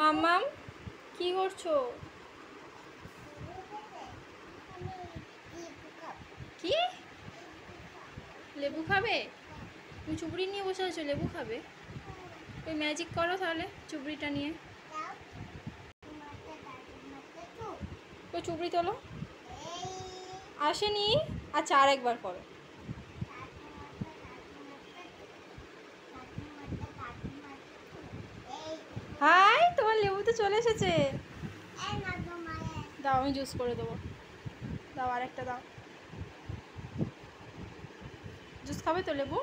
মাম্মাম কি করছো? কি লেবু খাবে? তুমি চুবড়ি নিয়ে বসে আছো, লেবু খাবে? ওই ম্যাজিক করো তাহলে চুবড়িটা নিয়ে। ওই চুবড়ি তোলো। আসেনি? আচ্ছা আর একবার করো। হাই, তোমার লেবু তো চলে এসেছে। দাও, আমি জুস করে দেবো। দাও আর একটা দাও। জুস খাবে তো লেবু?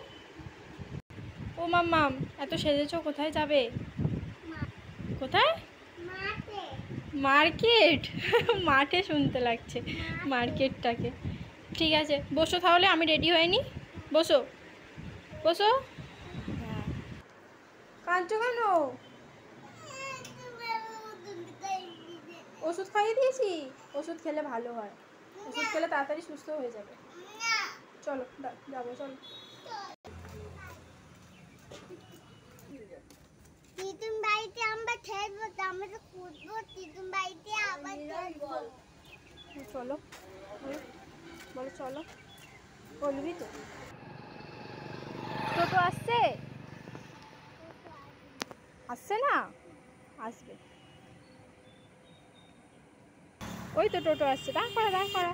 ও মাম্মাম, এত সেজেছো, কোথায় যাবে? কোথায়? মার্কেট। মাঠে শুনতে লাগছে মার্কেটটাকে। ঠিক আছে, বসো তাহলে, আমি রেডি হয়নি। বসো বসো। হ্যাঁ, কাঁদছো কেন? ওষুধ খাইয়ে দিয়েছি। ওষুধ খেলে ভালো হয়, ওষুধ খেলে তাড়াতাড়ি সুস্থ হয়ে যাবে। চলো যাবো, চলো। তিতুন বাড়িতে আমরা খেলবো, আমরা তো কুদবো তিতুন বাড়িতে আবার খেলবো। চলো বলো, চলো বলবি তো। টোটো আসছে? আসছে না? আসবে। ওই তো টোটো আসছে, দাঁড় করা দাঁড় করা।